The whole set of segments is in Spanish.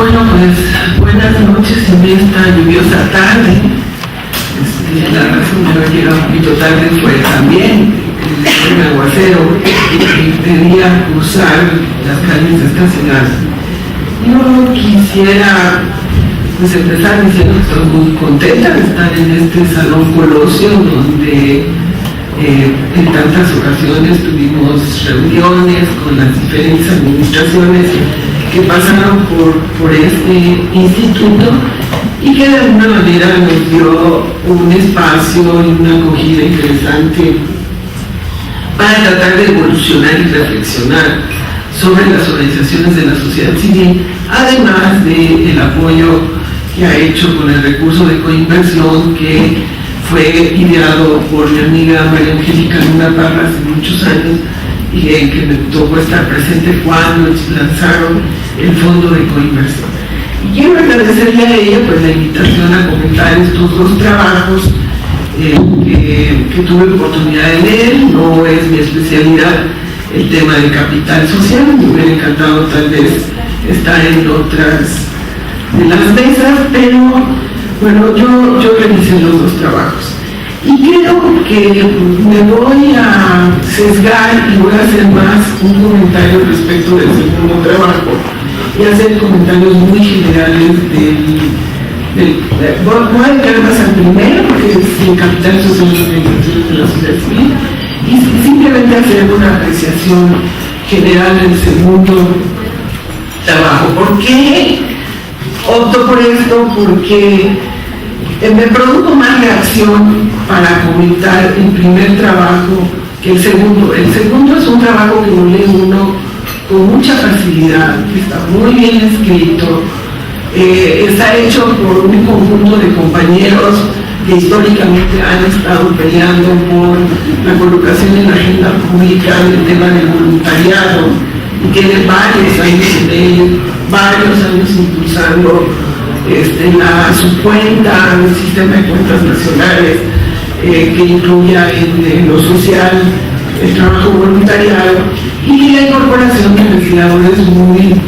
Bueno, pues buenas noches en esta lluviosa tarde. La razón de haber llegado un poquito tarde fue también el aguacero que impedía cruzar las calles de esta ciudad. Yo quisiera pues empezar diciendo que estoy muy contenta de estar en este Salón Colosio, donde en tantas ocasiones tuvimos reuniones con las diferentes administraciones que pasaron por este instituto y que de alguna manera nos dio un espacio y una acogida interesante para tratar de evolucionar y reflexionar sobre las organizaciones de la sociedad civil, además del apoyo que ha hecho con el recurso de coinversión que fue ideado por mi amiga María Angélica Luna Parra hace muchos años y en que me tocó estar presente cuando lanzaron el fondo de coinversión. Y quiero agradecerle a ella pues la invitación a comentar estos dos trabajos que tuve oportunidad de leer. No es mi especialidad el tema de capital social, me hubiera encantado tal vez estar en otras de las mesas, pero bueno, yo revisé los dos trabajos. Y creo que me voy a sesgar y voy a hacer más un comentario respecto del segundo trabajo y hacer comentarios muy generales voy a entrar más al primero, que es el capital social y organizaciones de la sociedad civil, y simplemente hacer una apreciación general del segundo trabajo. ¿Por qué opto por esto? Porque me produjo más reacción para comentar el primer trabajo que el segundo. El segundo es un trabajo que lo lee uno con mucha facilidad, que está muy bien escrito, está hecho por un conjunto de compañeros que históricamente han estado peleando por la colocación en la agenda pública del tema del voluntariado y que de varios años impulsando su cuenta, el sistema de cuentas nacionales que incluya en lo social el trabajo voluntariado y la incorporación de legisladores muy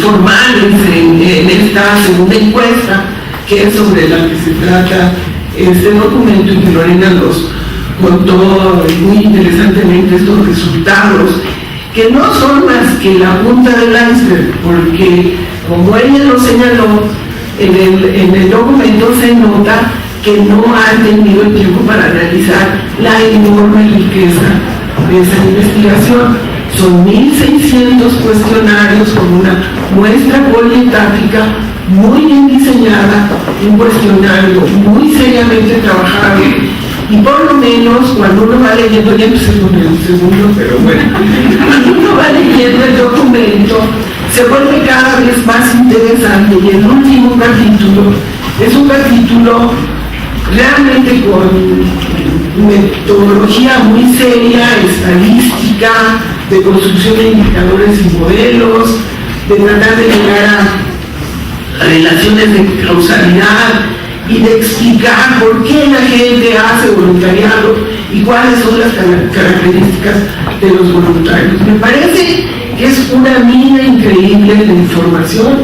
formales en esta segunda encuesta, que es sobre la que se trata este documento, y que Lorena nos contó muy interesantemente estos resultados, que no son más que la punta del iceberg, porque como ella lo señaló, en el documento se nota que no han tenido el tiempo para analizar la enorme riqueza de esa investigación. Son 1.600 cuestionarios con una muestra polietática muy bien diseñada, un cuestionario muy seriamente trabajado, y por lo menos cuando uno va leyendo, ya empecé con el segundo, pero bueno, cuando uno va leyendo el documento, se vuelve cada vez más interesante, y el último capítulo es un capítulo realmente con metodología muy seria, estadística, de construcción de indicadores y modelos, de tratar de llegar a relaciones de causalidad y de explicar por qué la gente hace voluntariado y cuáles son las características de los voluntarios. Me parece que es una mina increíble de información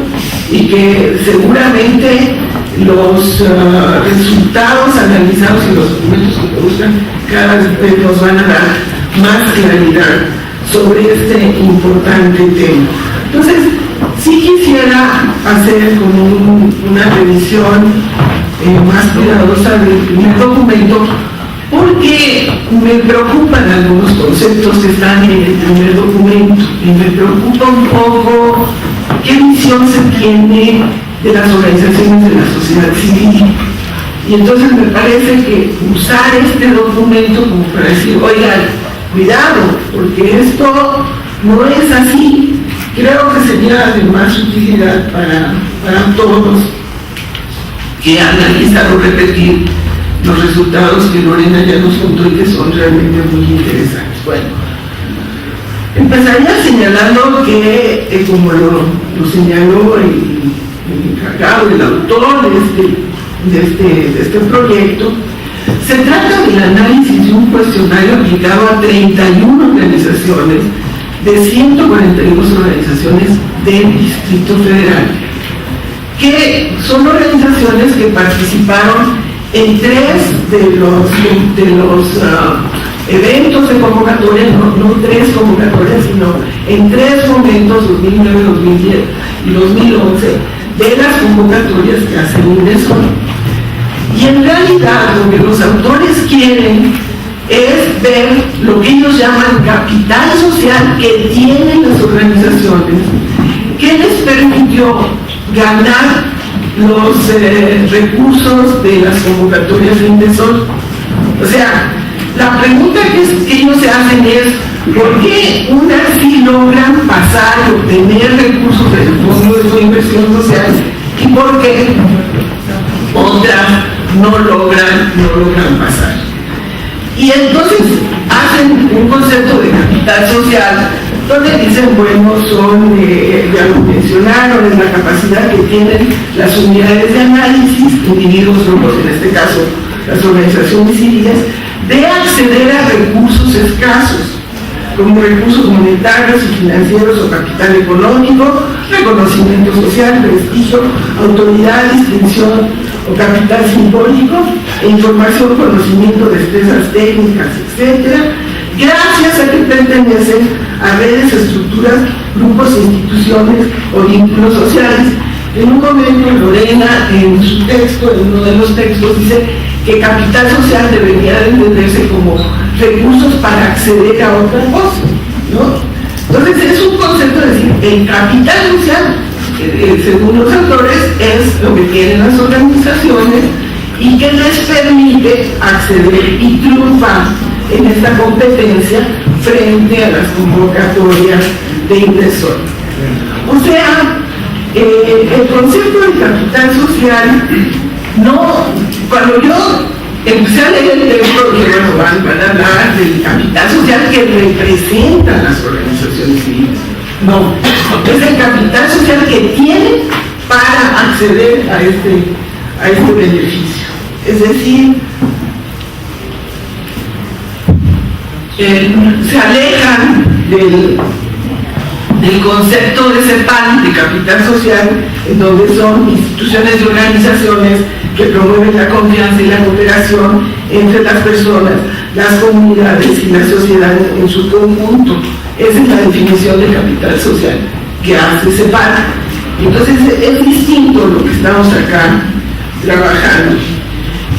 y que seguramente los resultados analizados y los documentos que buscan cada vez nos van a dar más claridad sobre este importante tema. Entonces, sí quisiera hacer como una revisión más cuidadosa del primer documento, porque me preocupan algunos conceptos que están en el primer documento, y me preocupa un poco qué visión se tiene de las organizaciones de la sociedad civil. Y entonces me parece que usar este documento como para decir, oigan, cuidado, porque esto no es así. Creo que sería de más utilidad para todos que analizar o repetir los resultados que Lorena ya nos contó y que son realmente muy interesantes. Bueno, empezaría señalando que, como lo señaló el encargado, el autor de este proyecto, se trata del análisis de un cuestionario aplicado a 31 organizaciones de 142 organizaciones del Distrito Federal, que son organizaciones que participaron en 3 de los eventos de convocatoria, no 3 convocatorias, sino en 3 momentos, 2009, 2010 y 2011, de las convocatorias que hace el INDESOL. Y en realidad lo que los autores quieren es ver lo que ellos llaman capital social que tienen las organizaciones, que les permitió ganar los recursos de las convocatorias de INDESOL. O sea, la pregunta que ellos se hacen es ¿por qué unas sí logran pasar y obtener recursos del Fondo de Inversión Social y por qué otras no logran pasar? Y entonces hacen un concepto de capital social donde dicen, bueno, son, ya lo mencionaron, es la capacidad que tienen las unidades de análisis, individuos, grupos, en este caso las organizaciones civiles, de acceder a recursos escasos, como recursos monetarios y financieros o capital económico, reconocimiento social, prestigio, autoridad, distinción o capital simbólico, e información, conocimiento, destrezas técnicas, etc., gracias a que pertenecen a redes, estructuras, grupos, instituciones o vínculos sociales. En un momento Lorena, en su texto, en uno de los textos, dice que capital social debería de entenderse como recursos para acceder a otra cosa, ¿no? Entonces es un concepto de decir, el capital social, según los autores, es lo que tienen las organizaciones y que les permite acceder y triunfar en esta competencia frente a las convocatorias de INDESOL. O sea, el concepto de capital social, no, cuando yo empecé a leer el texto, dije, bueno, van a hablar del capital social que representan las organizaciones civiles. No, es el capital social que tienen para acceder a este beneficio. Es decir, se alejan del concepto de CEPAL, de capital social, en donde son instituciones y organizaciones que promueven la confianza y la cooperación entre las personas, las comunidades y la sociedad en su conjunto. Esa es la definición de capital social que hace CEPAL. Entonces es distinto lo que estamos acá trabajando.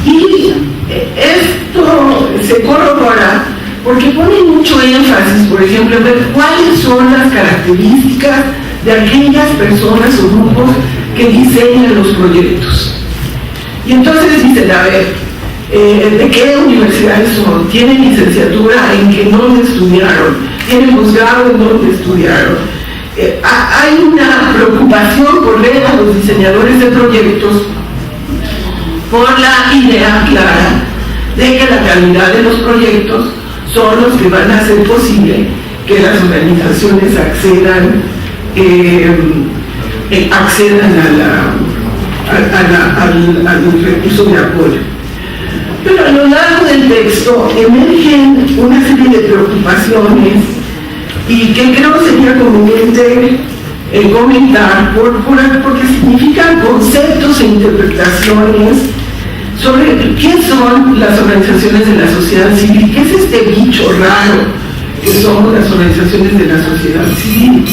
Y esto se corrobora porque pone mucho énfasis, por ejemplo, en ver cuáles son las características de aquellas personas o grupos que diseñan los proyectos. Y entonces dicen, a ver, ¿de qué universidades son? ¿Tienen licenciatura en que no estudiaron? ¿Tienen posgrado en donde estudiaron? Hay una preocupación por ver a los diseñadores de proyectos por la idea clara de que la calidad de los proyectos son los que van a hacer posible que las organizaciones accedan al recurso de apoyo. Pero a lo largo del texto emergen una serie de preocupaciones y que creo sería conveniente comentar porque significan conceptos e interpretaciones sobre qué son las organizaciones de la sociedad civil, qué es este bicho raro que son las organizaciones de la sociedad civil.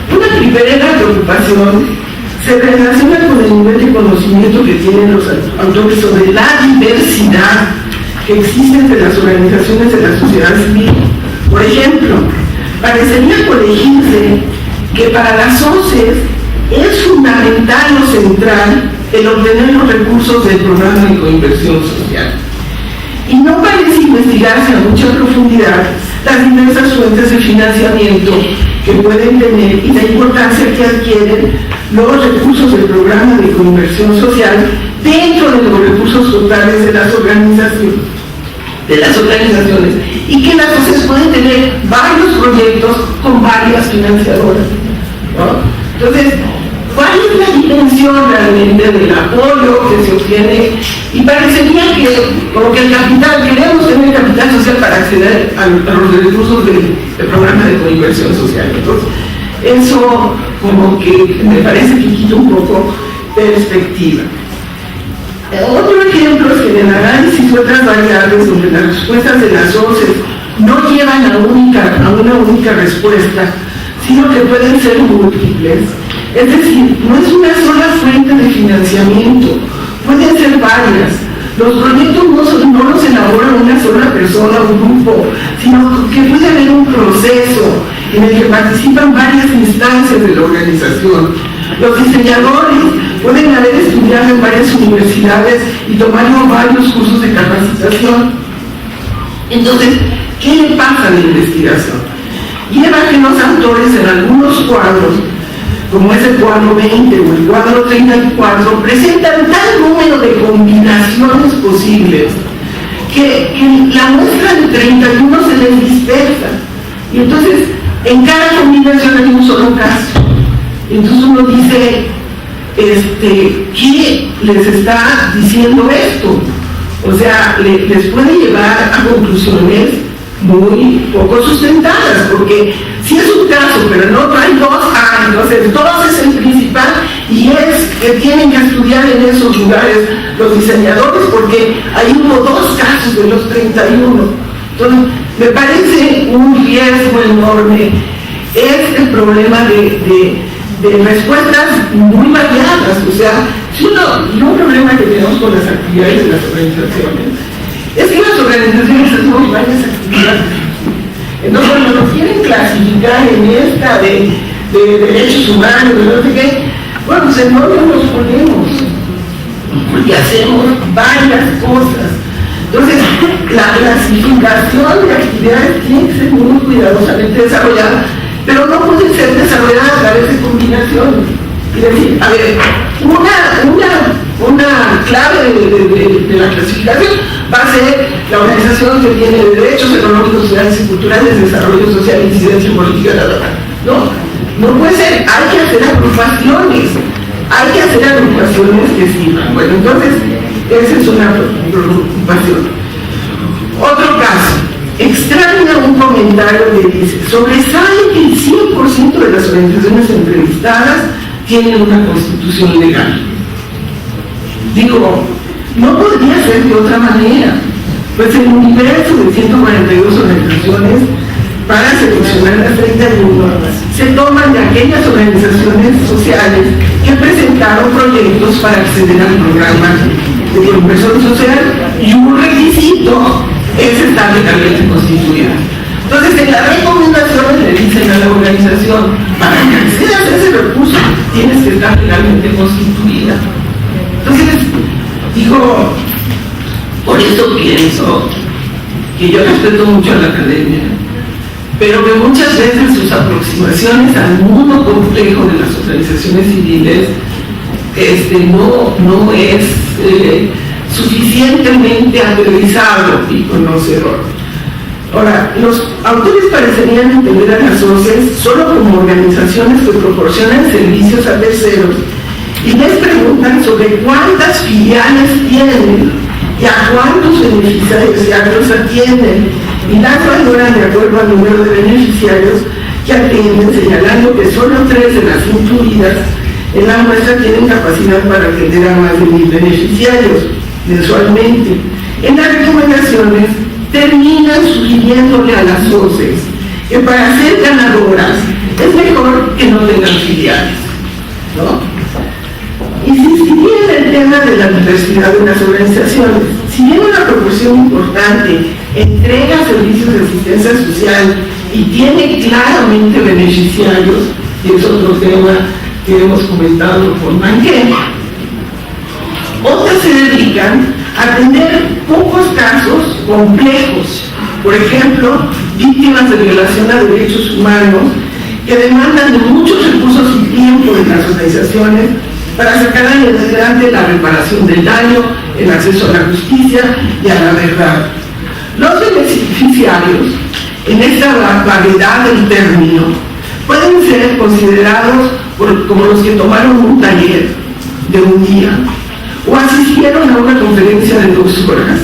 Una primera preocupación se relaciona con el nivel de conocimiento que tienen los autores sobre la diversidad que existe entre las organizaciones de la sociedad civil. Por ejemplo, parecería colegirse que para las ONCEs es fundamental o central el obtener los recursos del programa de coinversión social. Y no parece investigarse a mucha profundidad las diversas fuentes de financiamiento que pueden tener y la importancia que adquieren los recursos del programa de coinversión social dentro de los recursos totales de las organizaciones, y que las ONCEs pueden tener varios proyectos con varias financiadoras, ¿no? Entonces, ¿cuál es la dimensión realmente del apoyo que se obtiene, y parecería que como que el capital, queremos tener capital social para acceder a los recursos del programa de coinversión social. Entonces, eso como que me parece que quita un poco perspectiva. Otro ejemplo es que en el análisis de otras variables donde las respuestas de las OCEs no llevan a una única respuesta, sino que pueden ser múltiples. Es decir, no es una sola fuente de financiamiento, pueden ser varias. Los proyectos no los elabora una sola persona o un grupo, sino que puede haber un proceso en el que participan varias instancias de la organización. Los diseñadores pueden haber estudiado en varias universidades y tomado varios cursos de capacitación. Entonces, ¿qué le pasa a la investigación? Lleva a que los autores en algunos cuadros, como es el cuadro 20 o el cuadro 34, presentan tal número de combinaciones posibles que la muestra de 31 se les dispersa. Y entonces, en cada combinación hay un solo caso. Entonces uno dice, ¿qué les está diciendo esto? O sea, les puede llevar a conclusiones muy poco sustentadas, porque si es un caso, pero no trae dos, entonces dos es el principal, y es que tienen que estudiar en esos lugares los diseñadores, porque ahí hubo dos casos de los 31. Entonces, me parece un riesgo enorme. Es el problema de respuestas muy variadas. O sea, un problema que tenemos con las actividades de las organizaciones es que las organizaciones hacemos varias actividades. Entonces, cuando nos quieren clasificar en esta de derechos humanos, de no sé qué, bueno, pues en dónde nos ponemos, porque hacemos varias cosas. Entonces, la clasificación de actividades tiene que ser muy cuidadosamente desarrollada, pero no puede ser desarrollada a través de combinaciones. Es decir, a ver, una clave de la clasificación va a ser la organización que tiene derechos económicos, sociales y culturales, desarrollo social, incidencia política, no puede ser, hay que hacer agrupaciones que sirvan. Bueno, entonces, esa es una preocupación. Otro caso, extraña un comentario que dice, sobresale que el 100% de las organizaciones entrevistadas tienen una constitución legal. Digo, no podría ser de otra manera, pues el universo de 142 organizaciones, para seleccionar las 31, se toman de aquellas organizaciones sociales que presentaron proyectos para acceder al programa de inversión social, y un requisito es estar legalmente constituida. Entonces, en las recomendaciones le dicen a la organización, para que accedas a ese recurso, tienes que estar legalmente constituida. Entonces, digo, por eso pienso que yo respeto mucho a la academia, pero que muchas veces sus aproximaciones al mundo complejo de las organizaciones civiles no es suficientemente aterrizado y conocedor. Ahora, los autores parecerían entender a las OCEs solo como organizaciones que proporcionan servicios a terceros y les preguntan sobre cuántas filiales tienen y a cuántos beneficiarios atienden, y las valoran de acuerdo al número de beneficiarios que atienden, señalando que solo 3 de las incluidas en la muestra tienen capacidad para atender a más de 1000 beneficiarios mensualmente. En las recomendaciones terminan sugiriéndole a las OCEs que para ser ganadoras es mejor que no tengan filiales, ¿no? Insistiría en el tema de la diversidad de las organizaciones. Si bien una proporción importante entrega servicios de asistencia social y tiene claramente beneficiarios, y es otro tema que hemos comentado con Manquén, otras se dedican a atender pocos casos complejos, por ejemplo, víctimas de violación a derechos humanos que demandan de muchos recursos y tiempo de las organizaciones para sacar adelante la reparación del daño, el acceso a la justicia y a la verdad. Los beneficiarios, en esta variedad del término, pueden ser considerados como los que tomaron un taller de un día, o asistieron a una conferencia de 2 horas.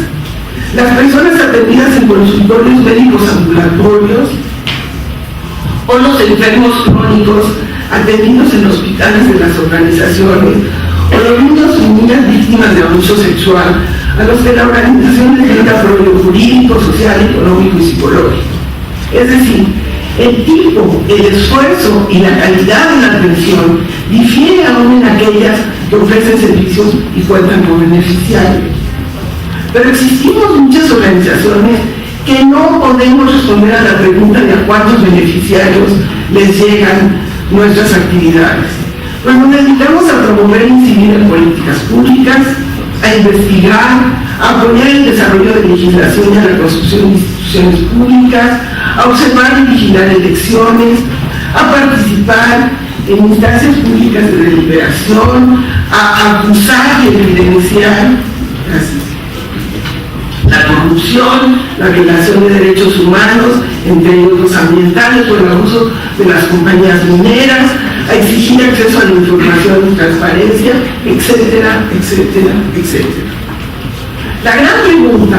Las personas atendidas en consultorios médicos ambulatorios o los enfermos crónicos atendidos en hospitales de las organizaciones, o los niños y niñas víctimas de abuso sexual, a los que la organización les brinda apoyo jurídico, social, económico y psicológico. Es decir, el tipo, el esfuerzo y la calidad de la atención difiere aún en aquellas que ofrecen servicios y cuentan con beneficiarios. Pero existimos muchas organizaciones que no podemos responder a la pregunta de a cuántos beneficiarios les llegan nuestras actividades. Pues nos dedicamos a promover e incidir en políticas públicas, a investigar, a apoyar el desarrollo de legislación y a la construcción de instituciones públicas, a observar y vigilar elecciones, a participar en instancias públicas de deliberación, a acusar y evidenciar la corrupción, la violación de derechos humanos, entre ellos los ambientales o el abuso de las compañías mineras, a exigir acceso a la información y transparencia, etcétera, etcétera, etcétera. La gran pregunta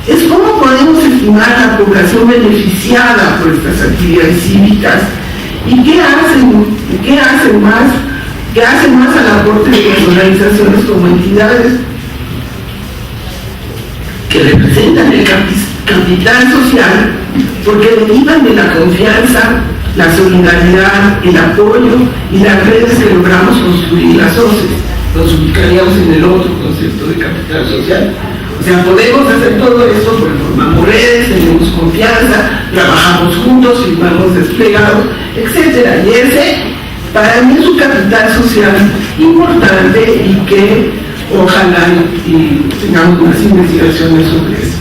es cómo podemos estimar la población beneficiada por estas actividades cívicas y qué hacen más al aporte de las organizaciones como entidades que representan el capital social, porque derivan de la confianza, la solidaridad, el apoyo y las redes que logramos construir las OCEs. Nos ubicaríamos en el otro concepto de capital social. O sea, podemos hacer todo esto porque formamos redes, tenemos confianza, trabajamos juntos, firmamos desplegados, etc. Y ese, para mí, es un capital social importante y que ojalá y tengamos más investigaciones sobre eso.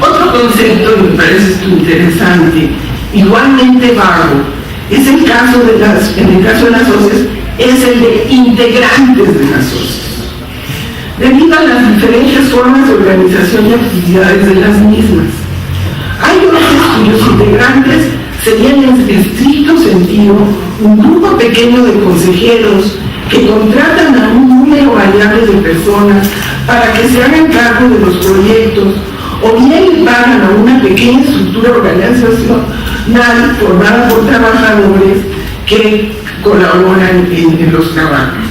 Otro concepto que me parece interesante, igualmente vago, es el caso de las OCEs, es el de integrantes de las OCEs. Debido a las diferentes formas de organización y actividades de las mismas, hay OCEs cuyos integrantes serían en estricto sentido un grupo pequeño de consejeros que contratan a un número variable de personas para que se hagan cargo de los proyectos, o bien pagan a una pequeña estructura organizacional formada por trabajadores que colaboran en los trabajos.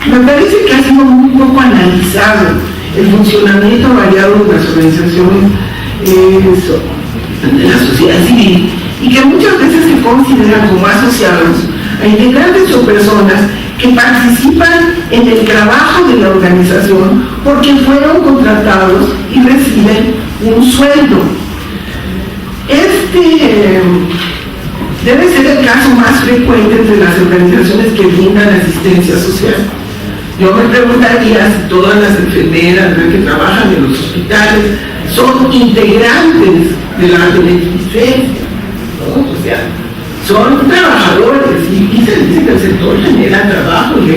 Me parece que ha sido muy poco analizado el funcionamiento variado de las organizaciones de la sociedad civil y que muchas veces se consideran como asociados a integrantes o personas que participan en el trabajo de la organización porque fueron contratados y reciben un sueldo. Este debe ser el caso más frecuente entre las organizaciones que brindan asistencia social. Yo me preguntaría si todas las enfermeras que trabajan en los hospitales son integrantes de la beneficencia, ¿no? O sea, son trabajadores y se dice que el sector genera trabajo y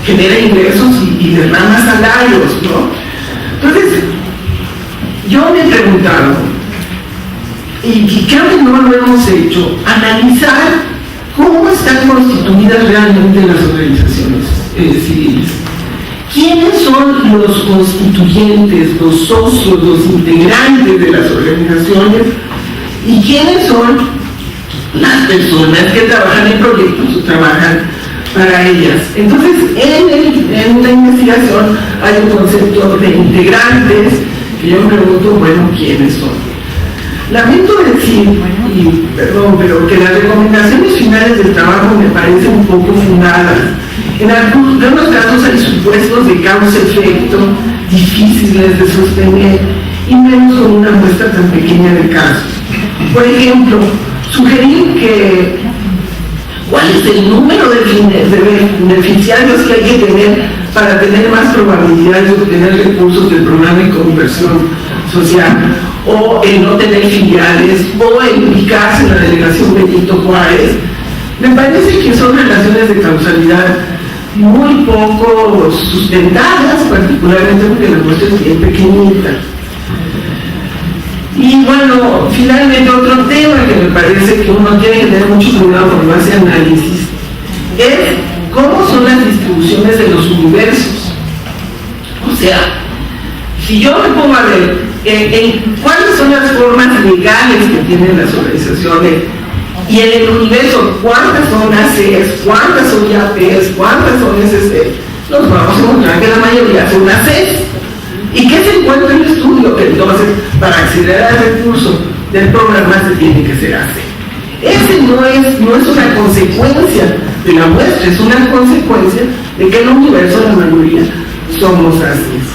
genera ingresos y derrama salarios, ¿no? Entonces, yo me he preguntado, y creo que no lo hemos hecho, analizar cómo están constituidas realmente las organizaciones civiles. ¿Quiénes son los constituyentes, los socios, los integrantes de las organizaciones? ¿Y quiénes son las personas que trabajan en proyectos o trabajan para ellas? Entonces, en la investigación hay un concepto de integrantes que yo me pregunto, bueno, ¿quiénes son? Lamento decir, y perdón, pero que las recomendaciones finales del trabajo me parecen un poco fundadas. En algunos casos hay supuestos de causa-efecto difíciles de sostener, y menos con una muestra tan pequeña de casos. Por ejemplo, sugerir que cuál es el número de beneficiarios que hay que tener para tener más probabilidades de obtener recursos del programa de conversión social, o el no tener filiales, o el ubicarse en la delegación Benito Juárez, me parece que son relaciones de causalidad muy poco sustentadas, particularmente porque la muestra es bien pequeñita. Y bueno, finalmente otro tema que me parece que uno tiene que tener mucho cuidado cuando hace análisis es cómo son las distribuciones de los universos. O sea, si yo me pongo a ver cuáles son las formas legales que tienen las organizaciones y en el universo cuántas son ACs, cuántas son IAPs, cuántas son SC, nos vamos a encontrar que la mayoría son ACs. ¿Y qué se encuentra en el estudio? Que entonces, para acceder al recurso del programa se tiene que ser AC. Ese no es una consecuencia de la muestra, es una consecuencia de que en el universo la mayoría somos ACs.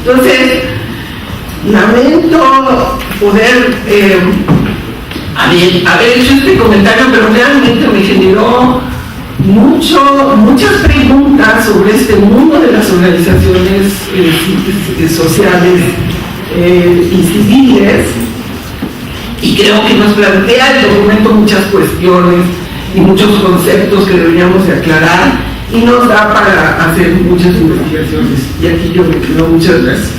Entonces, lamento poder haber hecho este comentario, pero realmente me generó muchas preguntas sobre este mundo de las organizaciones sociales y civiles, y creo que nos plantea el documento muchas cuestiones y muchos conceptos que deberíamos de aclarar, y nos da para hacer muchas investigaciones. Y aquí yo me quedo. Muchas gracias.